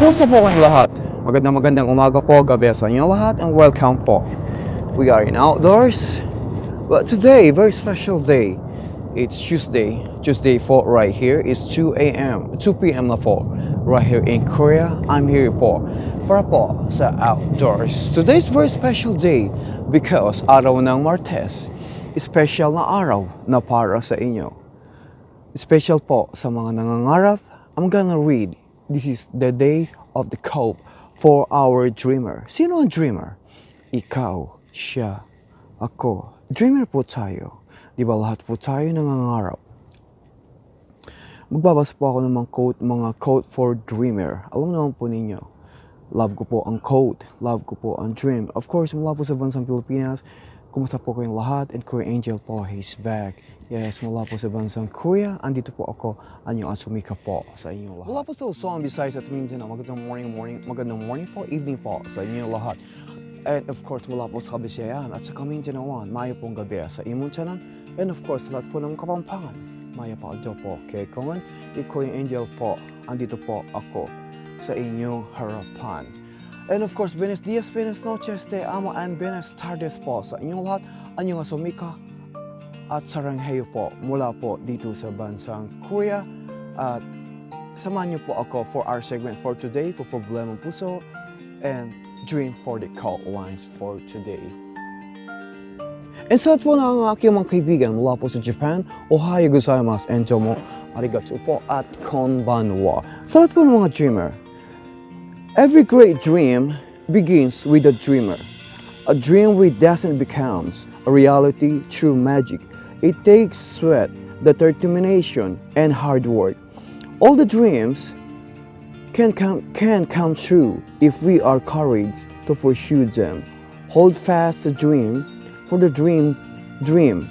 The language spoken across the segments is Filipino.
Kumusta po kayong lahat? Magandang umaga po, gabi sa inyo lahat, and welcome po. We are in outdoors, but today, very special day. It's Tuesday. Tuesday po right here is 2 p.m. na po. Right here in Korea, I'm here po para po sa outdoors. Today's very special day because araw ng Martes. Special na araw na para sa inyo. Special po sa mga nangangarap. I'm gonna read. This is the day of the cope for our dreamer. Sino ang dreamer? Ikaw, siya, ako. Dreamer po tayo. Di ba lahat po tayo nangangarap? Magbabasa po ako ng mga quote for dreamer. Alam naman po ninyo, love ko po ang quote, love ko po ang dream. Of course, mula po sa bansang Pilipinas, kumusta po kayong lahat? And Korea Angel po, he's back. Yes, mula po sa bansang Korea, andito po ako, anyong Asumika po sa inyo lahat. Mula po sa Luzon, Visayas at Mindanao, magandang morning po, evening po sa inyo lahat. And of course, mula po sa Kabisayan at sa Mindanao, maya pong gabi sa imong tiyanan. And of course, lahat po ng Kapampangan, maya pa aldo po kay Kongan, Korea Angel po, andito po ako sa inyong harapan. And of course, buenos dias, buenas noches, te amo, and buenas tardes po sa inyong lahat, anyong Asumika at saranghayo po mula po dito sa bansang Korea. At samahan niyo po ako for our segment for today for Problemang Puso and Dream for the Call Lines for today. And sa lahat po ng aking mga kaibigan mula po sa Japan, Ohayo gozaimasu and domo arigatou po at konbanwa. Sa lahat po ng mga dreamer, every great dream begins with a dreamer. A dream which doesn't becomes a reality through magic. It takes sweat, determination, and hard work. All the dreams can come true if we are courage to pursue them. Hold fast the dream, for the dream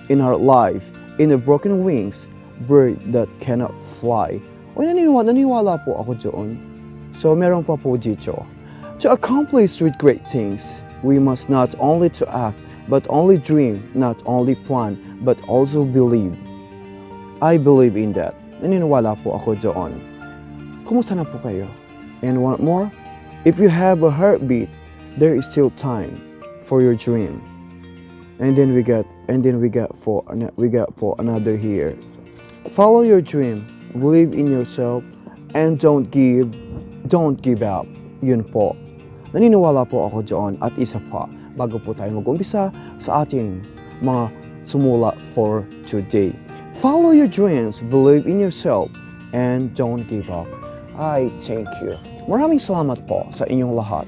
in our life, in the broken wings, bird that cannot fly. O naniwala po ako doon. So meron pa po dito. To accomplish with great things, we must not only to act, but only dream, not only plan, but also believe. I believe in that. Naniniwala po ako doon. Kumusta na po kayo? And one more, if you have a heartbeat, there is still time for your dream. And then we got for another here. Follow your dream, believe in yourself, and don't give up. Yun po. Naniniwala po ako doon. At isa pa, bago po tayo mag-umpisa sa ating mga sumula for today. Follow your dreams, believe in yourself, and don't give up. I thank you. Maraming salamat po sa inyong lahat.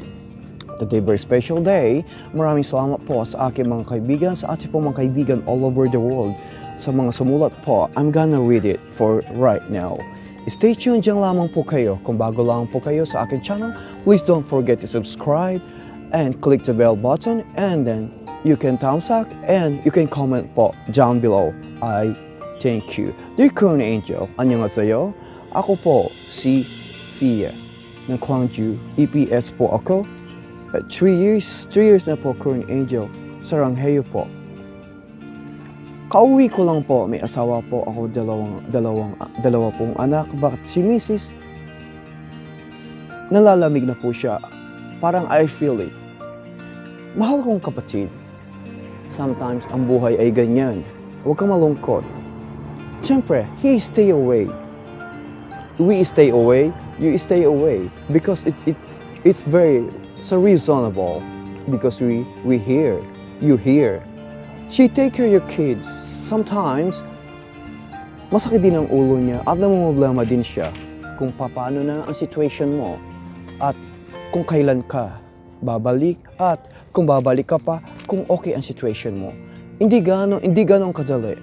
Today, very special day. Maraming salamat po sa aking mga kaibigan, sa ating po mga kaibigan all over the world. Sa mga sumulat po, I'm gonna read it for right now. Stay tuned dyan lamang po kayo. Kung bago lang po kayo sa aking channel, please don't forget to subscribe and click the bell button, and then you can thumbs up and you can comment po down below. I thank you. Dear Korean Angel, annyeonghaseyo. Ako po si Fia ng Gwangju. EPS po ako. At 3 years na po Korean Angel. Saranghayo po. Kauwi ko lang po, may asawa po ako, dalawa pong anak. Bakit si Mrs. nalalamig na po siya? Parang I feel it. Mahal kong kapatid. Sometimes ang buhay ay ganyan. Huwag kang malungkot. Siyempre, he stay away. We stay away, you stay away. Because it's very so reasonable. Because we hear, you hear. She take care of your kids. Sometimes, masakit din ang ulo niya at namumblema din siya kung paano na ang situation mo at kung kailan ka babalik at kung babalik ka pa kung okay ang situation mo. Hindi ganong kadali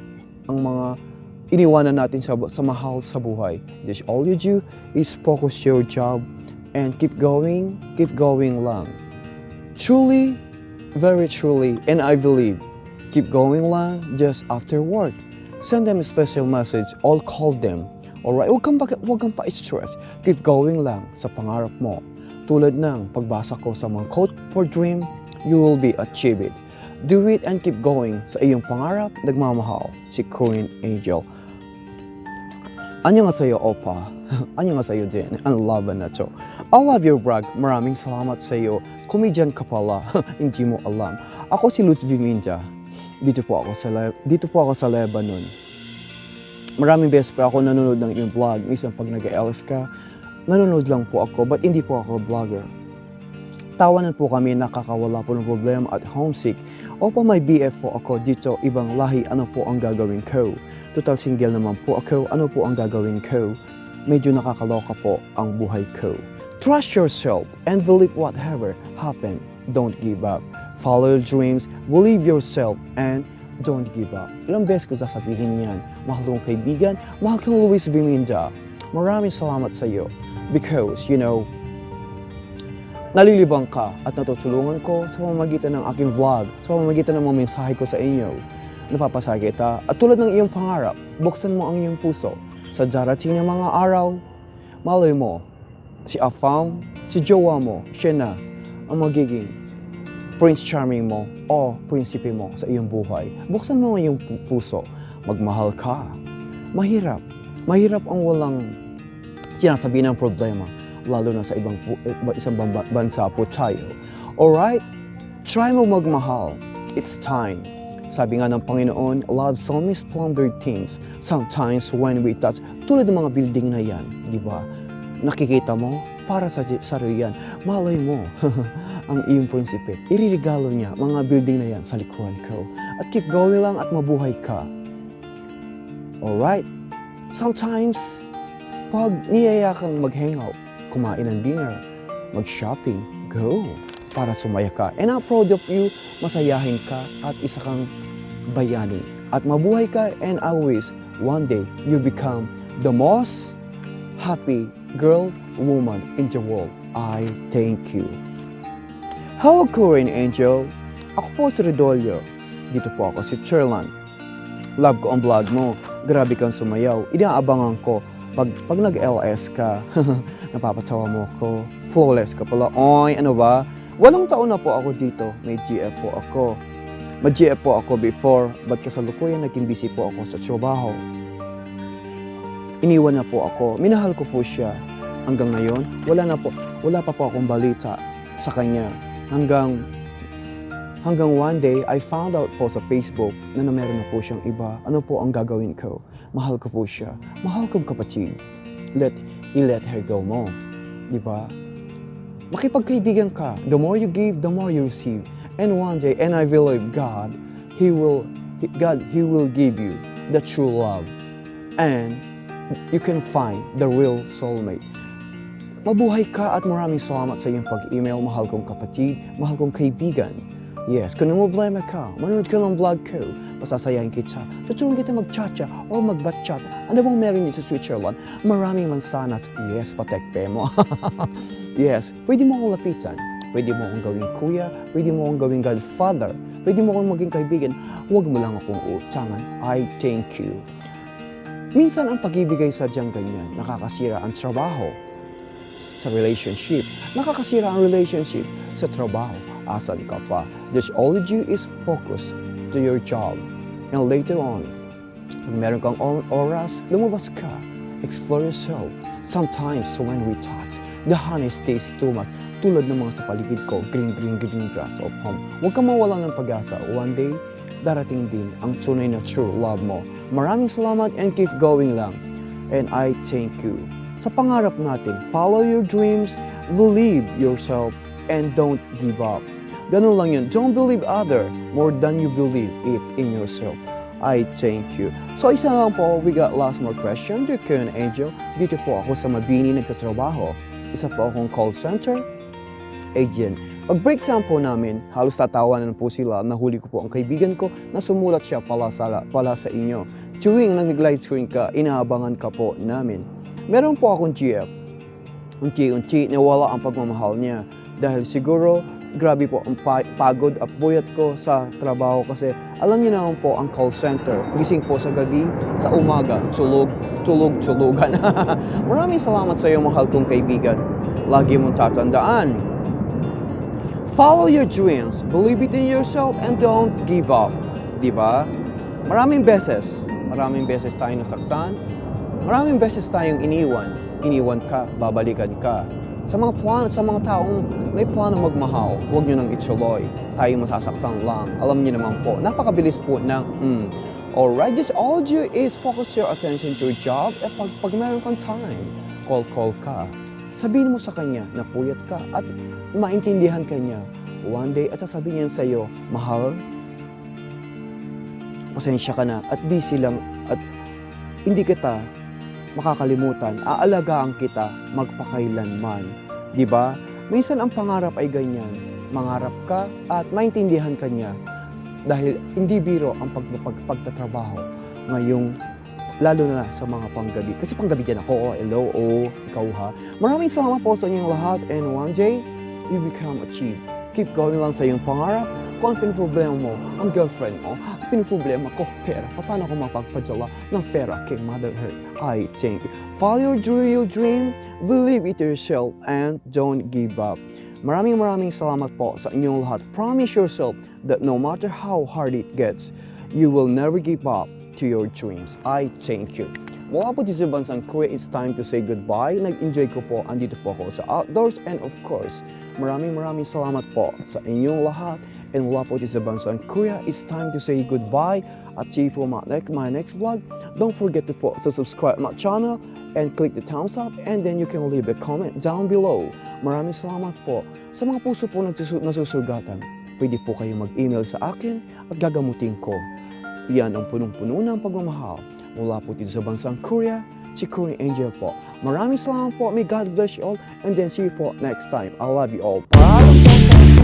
ang mga iniwanan natin sa mahal sa buhay. Just all you do is focus your job and keep going lang. Truly, very truly, and I believe, keep going lang just after work. Send them a special message or call them. Alright, huwag kang pa-stress. Keep going lang sa pangarap mo. Tulad ng pagbasa ko sa mga quote for dream, you will be achieve it. Do it and keep going sa iyong pangarap. Nagmamahal si Korean Angel. Annyeonghaseyo, Opa. Ano nga sa'yo din? Ang laban na to. I love your brag. Maraming salamat sa'yo. Comedian ka pala. Hindi mo alam. Ako si Luz Viminja. Dito po ako sa Lebanon. Maraming beses pa ako nanonood ng iyong vlog. Minsan pag nag-LS ka, nanonood lang po ako, but hindi po ako vlogger. Tawanan po kami, nakakawala po ng problema at homesick. Opo, may BF po ako dito, ibang lahi, ano po ang gagawin ko? Total single naman po ako, ano po ang gagawin ko? Medyo nakakaloka po ang buhay ko. Trust yourself and believe whatever happen. Don't give up. Follow your dreams, believe yourself, and don't give up. Ilang beses ko sasabihin yan. Mahal kong kaibigan, mahal kong Luis Biminda. Maraming salamat sa iyo. Because, nalilibang ka at natutulungan ko sa pamamagitan ng aking vlog, sa pamamagitan ng mga mensahe ko sa inyo. Napapasaya kita at tulad ng iyong pangarap, buksan mo ang iyong puso. Sa darating na mga araw, malay mo, si Afam, si jowa mo, siya na ang magiging Prince Charming mo o prinsipe mo sa iyong buhay. Buksan mo ang iyong puso. Magmahal ka. Mahirap. Mahirap ang walang sinasabi ng problema. Lalo na sa isang bansa po tayo. Alright? Try mo magmahal. It's time. Sabi nga ng Panginoon, love so misplundered things. Sometimes when we touch, tulad ng mga building na yan, di ba? Nakikita mo, para sa sarili yan. Malay mo, ang iyong prinsipe, iririgalo niya mga building na yan sa likuran ko. At keep going lang at mabuhay ka. Alright? Sometimes, pag niyaya kang mag-hangout, kumain ng dinner, mag-shopping, go, para sumaya ka. And I'm proud of you, masayahin ka at isa kang bayani. At mabuhay ka and always, one day, you become the most happy girl, woman in the world. I thank you. Hello, Korean Angel. Ako po si Redolio. Dito po ako si Cherlan. Love ko ang vlog mo. Grabe kang sumayaw. Inaabangan ko. Pag nag-LS ka, napapatawa mo ko. Flawless ka pala. Oy, ano ba? 8 taon na po ako dito. May GF po ako. Mag-GF po ako before, but kasalukuyan naging busy po ako sa trabaho. Iniwan na po ako. Minahal ko po siya. Hanggang ngayon, wala pa po akong balita sa kanya. Hanggang one day, I found out po sa Facebook na meron na po siyang iba. Ano po ang gagawin ko? Mahal ko po siya. Mahal kong kapatid. Let her go mo. Diba? Makipagkaibigan ka. The more you give, the more you receive. And one day, and I believe God, He will give you the true love. And you can find the real soulmate. Mabuhay ka at maraming salamat sa iyong pag-email. Mahal kong kapatid, mahal kong kaibigan. Yes, kung problema ka, manood ka ng vlog ko, pasasayahin kita, tutulungan kita mag-chat-chat o mag-bat-chat. Ano bang meron niyo sa Switzerland? Maraming mansanas. Yes, patekpe mo. Yes, pwede mo akong lapitan. Pwede mo akong gawing kuya, pwede mo akong gawing godfather, pwede mo akong maging kaibigan. Huwag mo lang akong utangan. I thank you. Minsan ang pag-ibigay sadyang ganyan, nakakasira ang trabaho sa relationship. Nakakasira ang relationship sa trabaho. Asan ka pa? Just all you do is focus to your job. And later on, kung meron kang oras, lumabas ka. Explore yourself. Sometimes when we touch, the honey stays too much. Tulad ng mga sa paligid ko, green grass of home. Huwag kang mawalan ng pag-asa. One day, darating din ang tunay na true love mo. Maraming salamat and keep going lang. And I thank you. Sa pangarap natin, follow your dreams, believe yourself, and don't give up. Ganun lang yun. Don't believe other more than you believe it in yourself. I thank you. So isa lang po, we got last more question. Dear Korean Angel, dito po ako sa Mabini nagtatrabaho. Isa po akong call center agent. Pag-break time po namin, halos tatawanan po sila. Nahuli ko po ang kaibigan ko na sumulat siya pala sa inyo. Tuwing nag-live stream ka, inaabangan ka po namin. Meron po akong GF. Unti-unti, nawala ang pagmamahal niya. Dahil siguro, grabe po ang pagod at buyat ko sa trabaho kasi alam niyo naman po ang call center. Gising po sa gabi, sa umaga, tulog-tulugan. Maraming salamat sa iyo, mahal kong kaibigan. Lagi mong tatandaan. Follow your dreams, believe it in yourself, and don't give up. Diba? Maraming beses tayong nasaktan. Maraming beses tayong iniwan. iniwan ka, babalikan ka. Sa mga plano, sa mga taong may plano magmahal, huwag nyo nang ituloy. Tayo masasaktan lang. Alam niyo naman po, napakabilis po ng alright, just all you is focus your attention to your job at pag meron kang time, call ka. Sabihin mo sa kanya na puyat ka at maintindihan ka niya. One day at sasabihin niya sa'yo, mahal, pasensya ka na at busy lang at hindi kita makakalimutan, aalagaan kita magpakailanman. Di ba? Minsan ang pangarap ay ganyan. Mangarap ka at maintindihan ka niya dahil hindi biro ang pagtatrabaho ngayong lalo na sa mga panggabi. Kasi panggabi dyan ako, hello, ikaw ha. Maraming salamat po sa inyong lahat and one day, you become achieve. Keep going lang sa iyong pangarap. Kung ang pinoproblema mo, ang girlfriend mo, pinoproblema ko, pera. Paano ko mapagpadala ng pera kay Mother Earth? I think. Follow your dream, believe it yourself, and don't give up. Maraming salamat po sa inyong lahat. Promise yourself that no matter how hard it gets, you will never give up to your dreams. I thank you. Mula po dito sa bansang Korea, it's time to say goodbye. Nag-enjoy ko po, andito po ako sa outdoors. And of course, maraming salamat po sa inyong lahat. And mula po dito sa bansang Korea, it's time to say goodbye. At see you po my next vlog. Don't forget to po to subscribe my channel and click the thumbs up. And then you can leave a comment down below. Maraming salamat po. Sa mga puso po nasusugatan, pwede po kayo mag-email sa akin at gagamutin ko. Iyan ang punong-puno ng pagmamahal. Mula po dito sa bansang Korea, si Korean Angel po. Maraming salamat po. May God bless you all. And then see you po next time. I love you all. Bye!